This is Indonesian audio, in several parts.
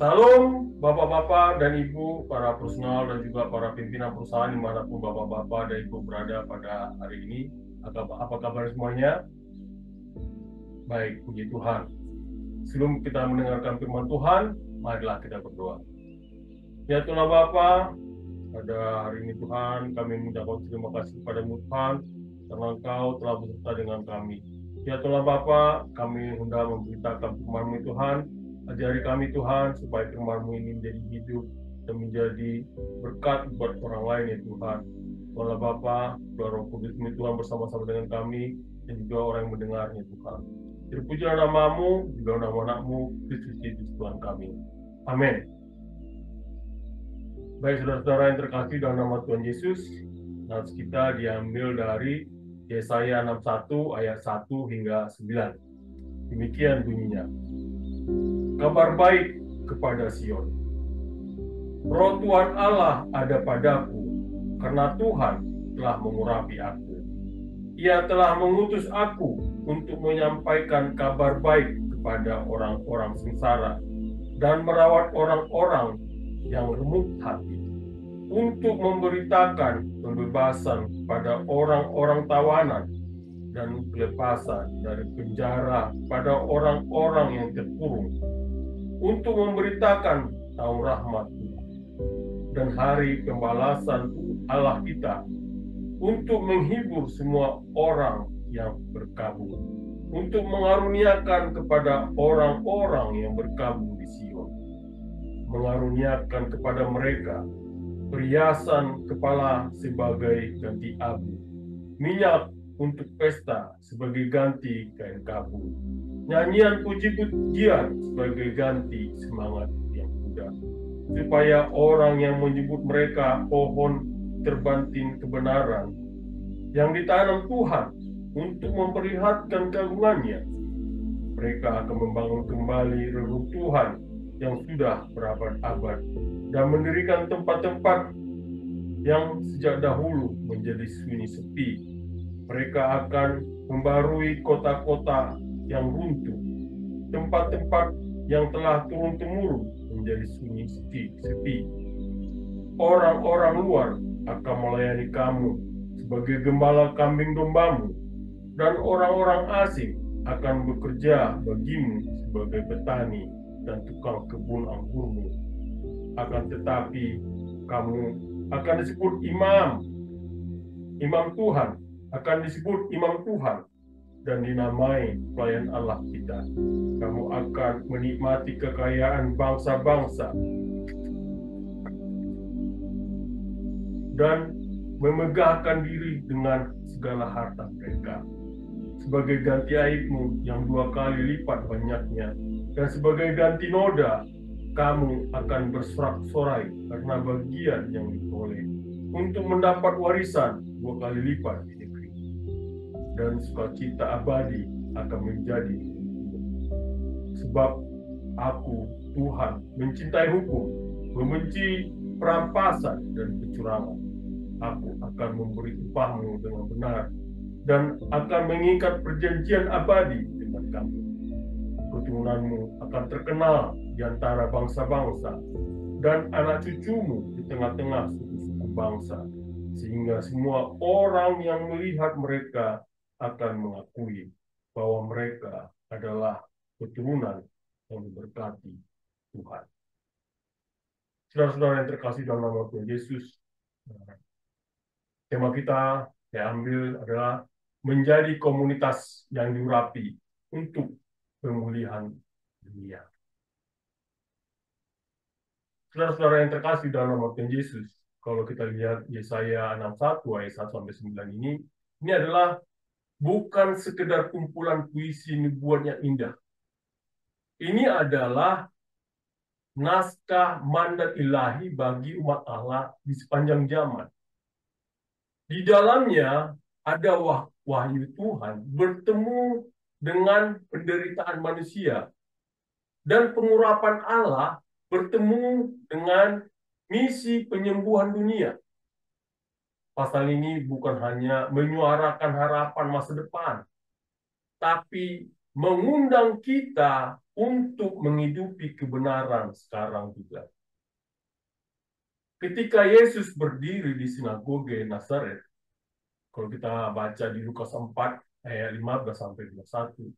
Salam Bapak-Bapak dan Ibu, para personal dan juga para pimpinan perusahaan dimanapun Bapak-Bapak dan Ibu berada pada hari ini. Apa kabar semuanya? Baik, puji Tuhan. Sebelum kita mendengarkan firman Tuhan, marilah kita berdoa. Ya Tuhan Bapa, pada hari ini Tuhan, kami mengucapkan terima kasih kepada-Mu Tuhan, karena Engkau telah beserta dengan kami. Ya Tuhan Bapa, kami hendak memberitakan firman-Mu Tuhan, ajari kami Tuhan, supaya firman-Mu ini menjadi hidup dan menjadi berkat buat orang lain ya Tuhan. Tuhan Bapa, Roh Kudus-Mu Tuhan bersama-sama dengan kami, dan juga orang yang mendengarnya Tuhan. Terpujilah nama-Mu, juga nama anak-Mu, Kristus Yesus Tuhan kami. Amin. Baik saudara-saudara yang terkasih dalam nama Tuhan Yesus, nats kita diambil dari Yesaya 61 ayat 1 hingga 9. Demikian bunyinya. Kabar baik kepada Sion. Roh Tuhan Allah ada padaku, karena Tuhan telah mengurapi aku. Ia telah mengutus aku untuk menyampaikan kabar baik kepada orang-orang sengsara dan merawat orang-orang yang remuk hati, untuk memberitakan pembebasan pada orang-orang tawanan dan pelepasan dari penjara pada orang-orang yang terkurung, untuk memberitakan tahun rahmat Tuhan dan hari pembalasan Allah kita, untuk menghibur semua orang yang berkabung, untuk mengaruniakan kepada orang-orang yang berkabung di Sion, mengaruniakan kepada mereka perhiasan kepala sebagai ganti abu, minyak untuk pesta sebagai ganti kain kabul, nyanyian puji-pujian sebagai ganti semangat yang muda, supaya orang yang menyebut mereka pohon terbanting kebenaran yang ditanam Tuhan untuk memperlihatkan keagungannya. Mereka akan membangun kembali reruntuhan yang sudah berabad-abad dan mendirikan tempat-tempat yang sejak dahulu menjadi sunyi sepi. Mereka akan membarui kota-kota yang runtuh, tempat-tempat yang telah turun-temurun menjadi sunyi sepi. Orang-orang luar akan melayani kamu sebagai gembala kambing dombamu, dan orang-orang asing akan bekerja bagimu sebagai petani dan tukang kebun anggurmu. Akan tetapi kamu akan disebut imam Tuhan, akan disebut imam Tuhan, dan dinamai pelayan Allah kita. Kamu akan menikmati kekayaan bangsa-bangsa dan memegahkan diri dengan segala harta mereka. Sebagai ganti aibmu yang 2 kali lipat banyaknya, dan sebagai ganti noda, kamu akan bersorak-sorai karena bagian yang diperoleh, untuk mendapat warisan 2 kali lipat di negeri. Dan sukacita abadi akan menjadi milikmu. Sebab aku, Tuhan, mencintai hukum, membenci perampasan dan kecurangan. Aku akan memberi upahmu dengan benar, dan akan mengikat perjanjian abadi dengan kamu. Keturunanmu akan terkenal di antara bangsa-bangsa, dan anak cucumu di tengah-tengah suku-suku bangsa, sehingga semua orang yang melihat mereka akan mengakui bahwa mereka adalah keturunan yang diberkati Tuhan. Saudara-saudara yang terkasih dalam nama Tuhan Yesus, tema kita saya ambil adalah menjadi komunitas yang diurapi untuk pemulihan dunia. Saudara-saudara yang terkasih dalam nama Tuhan Yesus, kalau kita lihat Yesaya 61 ayat 1 sampai 9 ini adalah bukan sekedar kumpulan puisi nubuat yang indah. Ini adalah naskah mandat ilahi bagi umat Allah di sepanjang zaman. Di dalamnya ada wahyu Tuhan bertemu dengan penderitaan manusia, dan pengurapan Allah bertemu dengan misi penyembuhan dunia. Pasal ini bukan hanya menyuarakan harapan masa depan, tapi mengundang kita untuk menghidupi kebenaran sekarang juga. Ketika Yesus berdiri di sinagoge Nazaret, kalau kita baca di Lukas 4 ayat 15 sampai 21,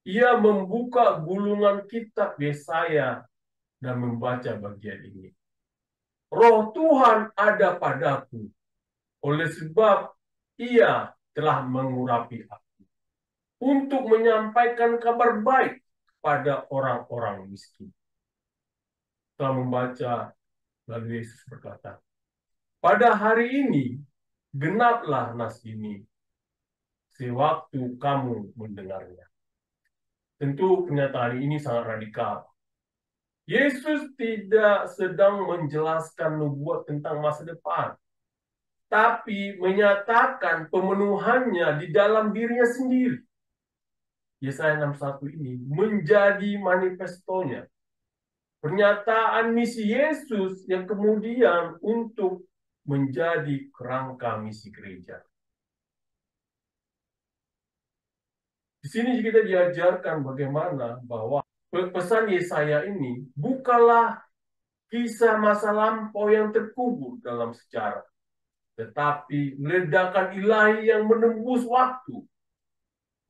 ia membuka gulungan kitab Yesaya dan membaca bagian ini. Roh Tuhan ada padaku, oleh sebab ia telah mengurapi aku untuk menyampaikan kabar baik pada orang-orang miskin. Setelah membaca, lalu Yesus berkata, pada hari ini genaplah nas ini sewaktu kamu mendengarnya. Tentu pernyataan ini sangat radikal. Yesus tidak sedang menjelaskan nubuat tentang masa depan, tapi menyatakan pemenuhannya di dalam dirinya sendiri. Yesaya 61 ini menjadi manifestonya. Pernyataan misi Yesus yang kemudian untuk menjadi kerangka misi gereja. Di sini kita diajarkan bagaimana bahwa pesan Yesaya ini bukanlah kisah masa lampau yang terkubur dalam sejarah, tetapi ledakan ilahi yang menembus waktu,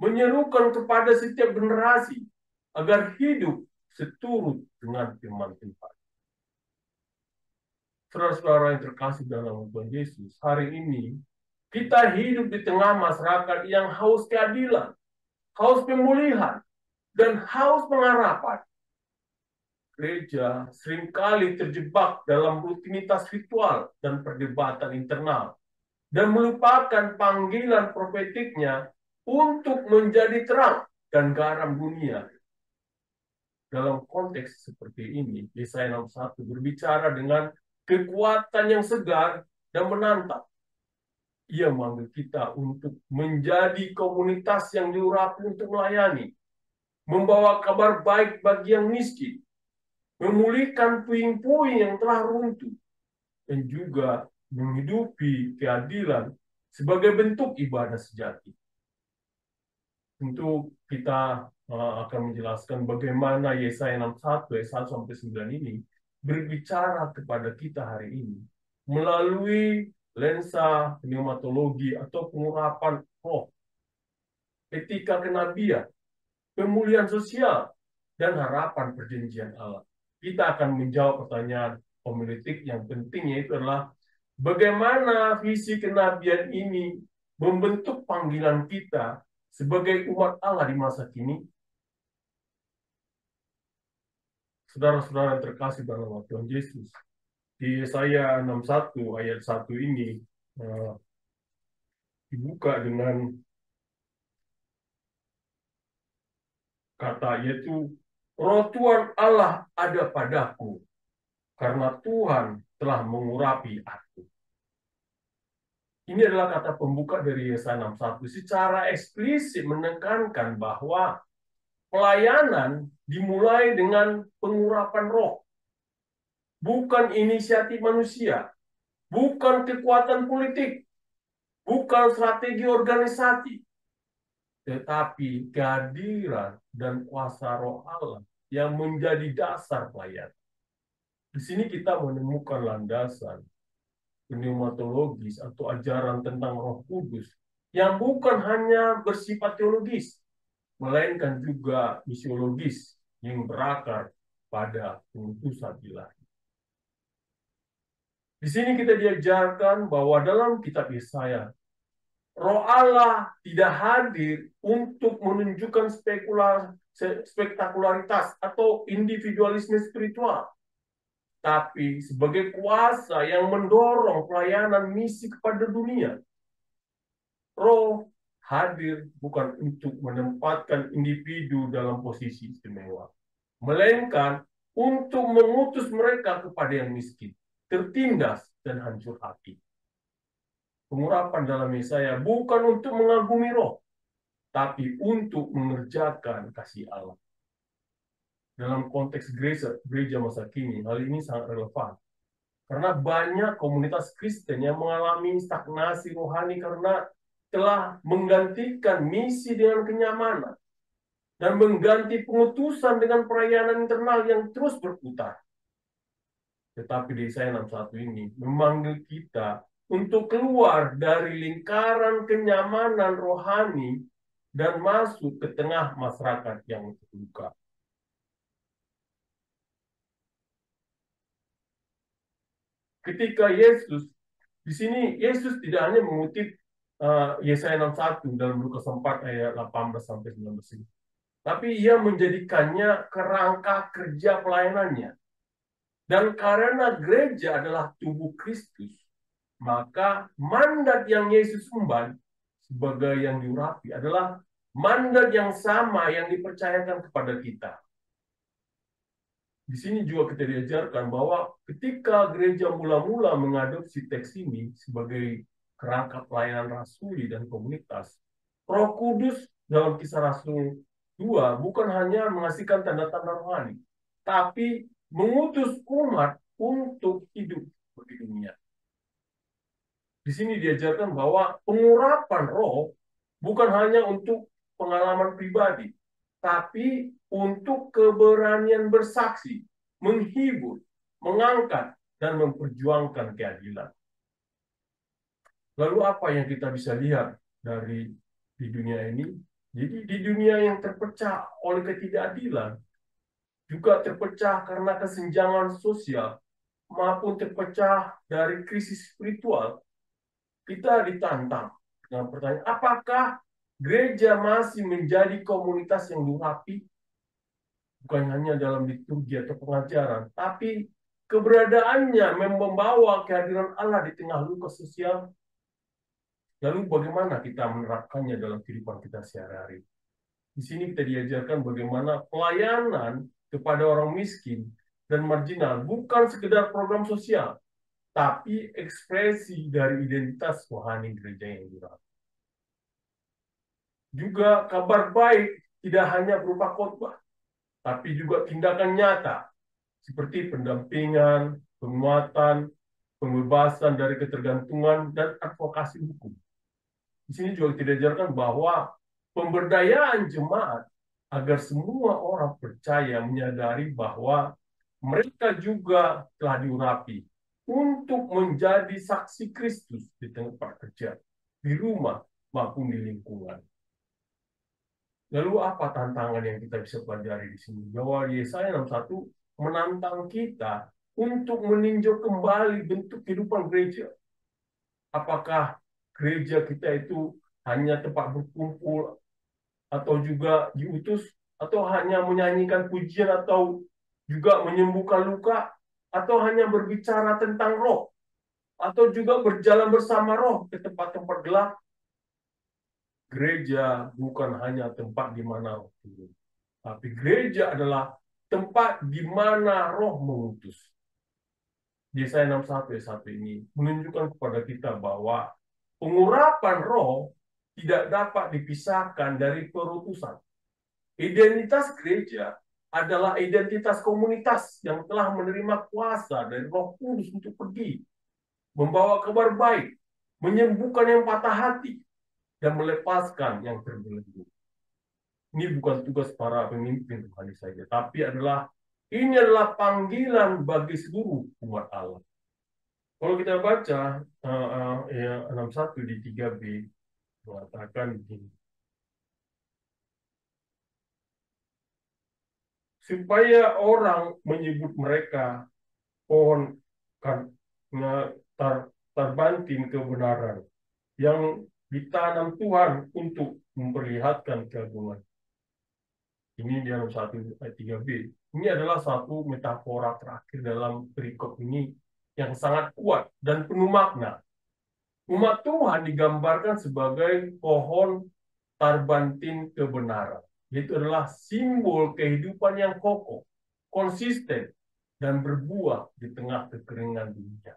menyerukan kepada setiap generasi agar hidup seturut dengan firman Tuhan. Saudara-saudara yang terkasih dalam Tuhan Yesus, hari ini kita hidup di tengah masyarakat yang haus keadilan, haus pemulihan, dan haus pengharapan. Gereja seringkali terjebak dalam rutinitas ritual dan perdebatan internal, dan melupakan panggilan profetiknya untuk menjadi terang dan garam dunia. Dalam konteks seperti ini, Yesaya 61 berbicara dengan kekuatan yang segar dan menantang. Ia memanggil kita untuk menjadi komunitas yang diurapi untuk melayani, membawa kabar baik bagi yang miskin, memulihkan puing-puing yang telah runtuh, dan juga menghidupi keadilan sebagai bentuk ibadah sejati. Tentu kita akan menjelaskan bagaimana Yesaya 61 ayat 1 sampai 9 ini berbicara kepada kita hari ini melalui lensa pneumatologi atau pengurapan roh, etika kenabian, pemulihan sosial, dan harapan perjanjian Allah. Kita akan menjawab pertanyaan homiletik yang penting, yaitu adalah bagaimana visi kenabian ini membentuk panggilan kita sebagai umat Allah di masa kini. Saudara-saudara yang terkasih dalam Tuhan Yesus, di Yesaya 61 ayat 1 ini dibuka dengan kata, yaitu Roh Tuhan Allah ada padaku, karena Tuhan telah mengurapi aku. Ini adalah kata pembuka dari Yesaya 61, secara eksplisit menekankan bahwa pelayanan dimulai dengan pengurapan roh. Bukan inisiatif manusia, bukan kekuatan politik, bukan strategi organisasi, tetapi kehadiran dan kuasa roh Allah yang menjadi dasar pelayanan. Di sini kita menemukan landasan pneumatologis atau ajaran tentang Roh Kudus yang bukan hanya bersifat teologis, melainkan juga misiologis yang berakar pada pengutusan ilahi. Di sini kita diajarkan bahwa dalam kitab Yesaya, Roh Allah tidak hadir untuk menunjukkan spektakularitas atau individualisme spiritual, tapi sebagai kuasa yang mendorong pelayanan misi kepada dunia. Roh hadir bukan untuk menempatkan individu dalam posisi istimewa, melainkan untuk mengutus mereka kepada yang miskin, tertindas, dan hancur hati. Pengurapan dalam Yesaya bukan untuk mengagumi roh, tapi untuk mengerjakan kasih Allah. Dalam konteks gereja masa kini, hal ini sangat relevan. Karena banyak komunitas Kristen yang mengalami stagnasi rohani karena telah menggantikan misi dengan kenyamanan. dan mengganti pengutusan dengan perayaan internal yang terus berputar. Tetapi di Yesaya 61 ini memanggil kita untuk keluar dari lingkaran kenyamanan rohani dan masuk ke tengah masyarakat yang terluka. Ketika Yesus, di sini Yesus tidak hanya mengutip Yesaya 61 dalam Lukas 4 ayat 18 sampai 19 ini, tapi ia menjadikannya kerangka kerja pelayanannya. Dan karena gereja adalah tubuh Kristus, maka mandat yang Yesus emban sebagai yang diurapi adalah mandat yang sama yang dipercayakan kepada kita. Di sini juga kita diajarkan bahwa ketika gereja mula-mula mengadopsi teks ini sebagai kerangka pelayanan rasuli dan komunitas, Roh Kudus dalam Kisah Rasul 2 bukan hanya mengasihkan tanda-tanda rohani, tapi mengutus umat untuk hidup di dunia. Di sini diajarkan bahwa pengurapan roh bukan hanya untuk pengalaman pribadi, tapi untuk keberanian bersaksi, menghibur, mengangkat, dan memperjuangkan keadilan. Lalu apa yang kita bisa lihat dari di dunia ini? Jadi di dunia yang terpecah oleh ketidakadilan, juga terpecah karena kesenjangan sosial, maupun terpecah dari krisis spiritual, kita ditantang dengan pertanyaan, apakah gereja masih menjadi komunitas yang diurapi? Bukan hanya dalam liturgi atau pengajaran, tapi keberadaannya membawa kehadiran Allah di tengah luka sosial. Lalu bagaimana kita menerapkannya dalam kehidupan kita sehari-hari? Di sini kita diajarkan bagaimana pelayanan kepada orang miskin dan marginal bukan sekedar program sosial, tapi ekspresi dari identitas rohani gereja yang diurapi. Juga kabar baik tidak hanya berupa khotbah, tapi juga tindakan nyata seperti pendampingan, penguatan, pembebasan dari ketergantungan, dan advokasi hukum. Di sini juga kita diajarkan bahwa pemberdayaan jemaat agar semua orang percaya menyadari bahwa mereka juga telah diurapi untuk menjadi saksi Kristus di tempat kerja, di rumah, maupun di lingkungan. Lalu apa tantangan yang kita bisa pelajari di sini? Bahwa Yesaya 61 menantang kita untuk meninjau kembali bentuk kehidupan gereja. Apakah gereja kita itu hanya tempat berkumpul atau juga diutus, atau hanya menyanyikan pujian, atau juga menyembuhkan luka, atau hanya berbicara tentang roh, atau juga berjalan bersama roh ke tempat-tempat gelap. Gereja bukan hanya tempat di mana roh turun, tapi gereja adalah tempat di mana roh mengutus. Yesaya 61 ayat 1 ini menunjukkan kepada kita bahwa pengurapan roh tidak dapat dipisahkan dari perutusan. Identitas gereja adalah identitas komunitas yang telah menerima kuasa dari Roh Kudus untuk pergi, membawa kabar baik, menyembuhkan yang patah hati, dan melepaskan yang terbelenggu. Ini bukan tugas para pemimpin rohani saja, tapi ini adalah panggilan bagi seluruh umat Allah. Kalau kita baca 61 di 3b mengatakan begini, supaya orang menyebut mereka pohon terbanting kebenaran yang ditanam Tuhan untuk memperlihatkan keagungan. Ini di dalam 1 ayat 3b. Ini adalah satu metafora terakhir dalam perikop ini yang sangat kuat dan penuh makna. Umat Tuhan digambarkan sebagai pohon tarbantin kebenaran. Itu adalah simbol kehidupan yang kokoh, konsisten, dan berbuah di tengah kekeringan dunia.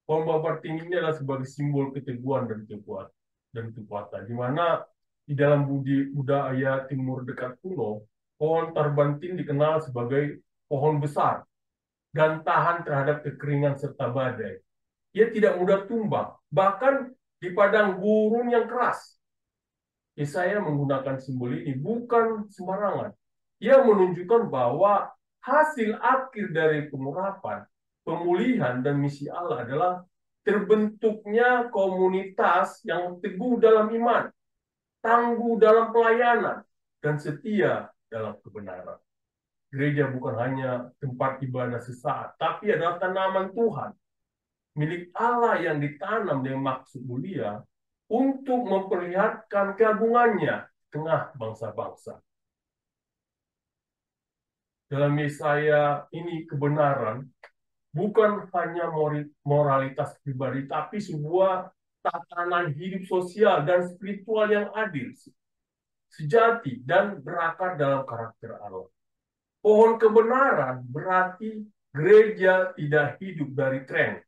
Pohon Tarbantin ini adalah sebagai simbol keteguhan dan kekuatan. Di mana di dalam budaya Timur dekat kuno, pohon Tarbantin dikenal sebagai pohon besar dan tahan terhadap kekeringan serta badai. Ia tidak mudah tumbang, bahkan di padang gurun yang keras. Yesaya menggunakan simbol ini bukan sembarangan. Ia menunjukkan bahwa hasil akhir dari pengurapan, pemulihan, dan misi Allah adalah terbentuknya komunitas yang teguh dalam iman, tangguh dalam pelayanan, dan setia dalam kebenaran. Gereja bukan hanya tempat ibadah sesaat, tapi adalah tanaman Tuhan, milik Allah yang ditanam dengan maksud mulia untuk memperlihatkan keagungannya di tengah bangsa-bangsa. Dalam Yesaya ini kebenaran bukan hanya moralitas pribadi, tapi sebuah tatanan hidup sosial dan spiritual yang adil, sejati, dan berakar dalam karakter Allah. Pohon kebenaran berarti gereja tidak hidup dari tren,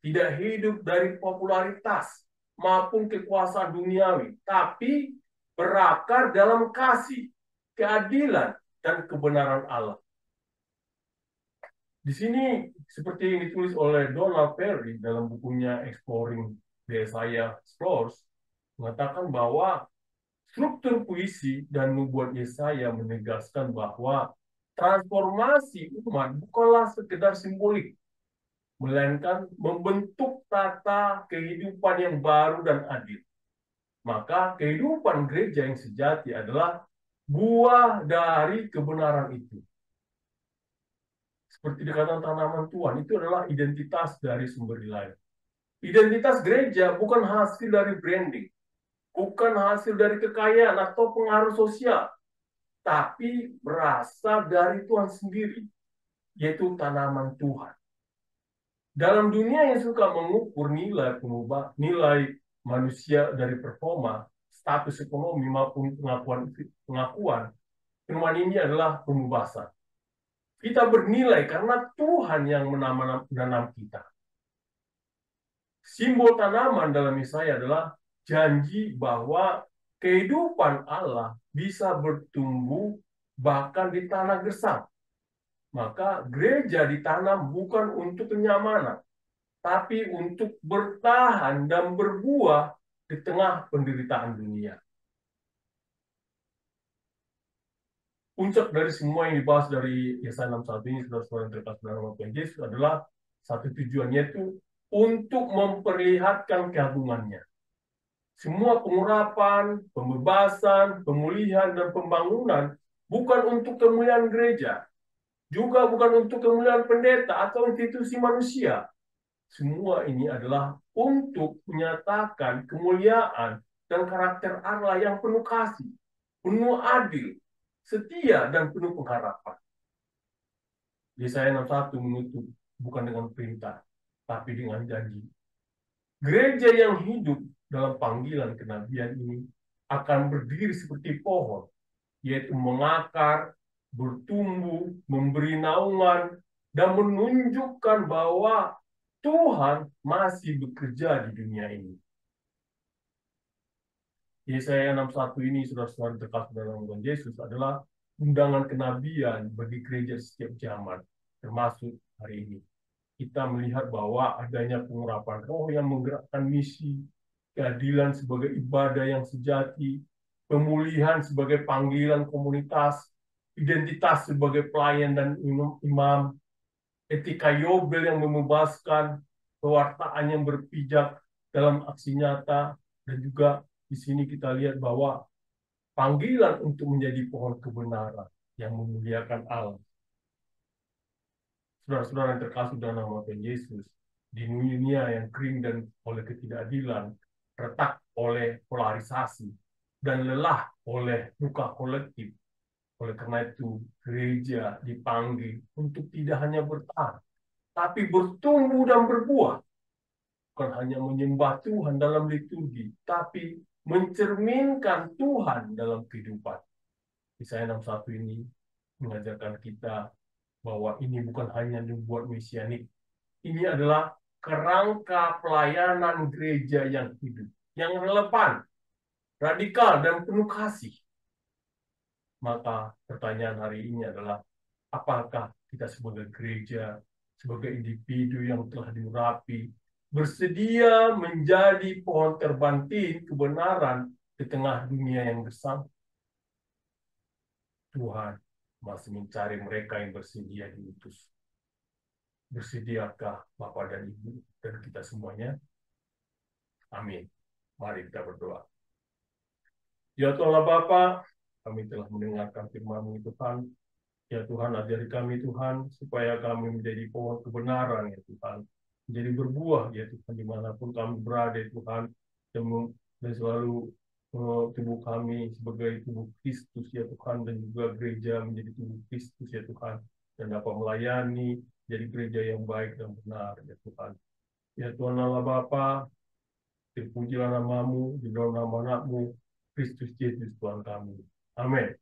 tidak hidup dari popularitas maupun kekuasaan duniawi, tapi berakar dalam kasih, keadilan, dan kebenaran Allah. Di sini, seperti yang ditulis oleh Donald Perry dalam bukunya Exploring the Isaiah Scrolls, mengatakan bahwa struktur puisi dan nubuat Yesaya menegaskan bahwa transformasi umat bukanlah sekedar simbolik, melainkan membentuk tata kehidupan yang baru dan adil. Maka kehidupan gereja yang sejati adalah buah dari kebenaran itu. Seperti dikatakan tanaman Tuhan, itu adalah identitas dari sumber ilahi. Identitas gereja bukan hasil dari branding, bukan hasil dari kekayaan atau pengaruh sosial, tapi berasal dari Tuhan sendiri, yaitu tanaman Tuhan. Dalam dunia yang suka mengukur nilai manusia dari performa, status ekonomi maupun pengakuan, firman ini adalah pembebasan. Kita bernilai karena Tuhan yang menanam kita. Simbol tanaman dalam Yesaya adalah janji bahwa kehidupan Allah bisa bertumbuh bahkan di tanah gersang. Maka gereja ditanam bukan untuk kenyamanan, tapi untuk bertahan dan berbuah di tengah penderitaan dunia. Puncak dari semua yang dibahas dari Yesaya 61 ini, saudara-saudara yang terkasih dalam nama Tuhan Yesus, adalah satu tujuannya itu untuk memperlihatkan keagungannya. Semua pengurapan, pembebasan, pemulihan, dan pembangunan bukan untuk kemuliaan gereja, juga bukan untuk kemuliaan pendeta atau institusi manusia. Semua ini adalah untuk menyatakan kemuliaan dan karakter Allah yang penuh kasih, penuh adil, setia, dan penuh pengharapan. Yesaya 61 menutup bukan dengan perintah, tapi dengan janji. Gereja yang hidup dalam panggilan kenabian ini akan berdiri seperti pohon, yaitu mengakar, bertumbuh, memberi naungan, dan menunjukkan bahwa Tuhan masih bekerja di dunia ini. Yesaya 61 ini, saudara-saudara terkasih dalam Tuhan Yesus, adalah undangan kenabian bagi gereja setiap zaman, termasuk hari ini. Kita melihat bahwa adanya pengurapan roh yang menggerakkan misi, keadilan sebagai ibadah yang sejati, pemulihan sebagai panggilan komunitas, identitas sebagai pelayan dan imam, etika Yobel yang membebaskan, pewartaan yang berpijak dalam aksi nyata, dan juga di sini kita lihat bahwa panggilan untuk menjadi pohon kebenaran yang memuliakan Allah. Saudara-saudara yang terkasih dalam nama Tuhan Yesus, di dunia yang kering dan oleh ketidakadilan, retak oleh polarisasi, dan lelah oleh duka kolektif. Oleh karena itu, gereja dipanggil untuk tidak hanya bertahan, tapi bertumbuh dan berbuah. Bukan hanya menyembah Tuhan dalam liturgi, tapi mencerminkan Tuhan dalam kehidupan. Yesaya 61 ini mengajarkan kita bahwa ini bukan hanya dibuat mesianik. Ini adalah kerangka pelayanan gereja yang hidup, yang relevan, radikal, dan penuh kasih. Maka pertanyaan hari ini adalah, apakah kita sebagai gereja, sebagai individu yang telah diurapi, bersedia menjadi pohon terbanting kebenaran di tengah dunia yang gersang, Tuhan masih mencari mereka yang bersedia diutus. Bersediakah Bapak dan Ibu dan kita semuanya? Amin. Mari kita berdoa. Ya Tuhan Bapa, kami telah mendengarkan firman-Mu Tuhan. Ya Tuhan, ajari kami Tuhan, supaya kami menjadi pohon kebenaran ya Tuhan. Menjadi berbuah ya Tuhan, dimanapun kami berada Tuhan. Dan selalu tubuh kami sebagai tubuh Kristus ya Tuhan. Dan juga gereja menjadi tubuh Kristus ya Tuhan. Dan dapat melayani, jadi gereja yang baik dan benar ya Tuhan. Ya Tuhan Allah Bapa, terpujilah nama-Mu, di dalam nama anak-Mu, Kristus Yesus Tuhan kami. Amin.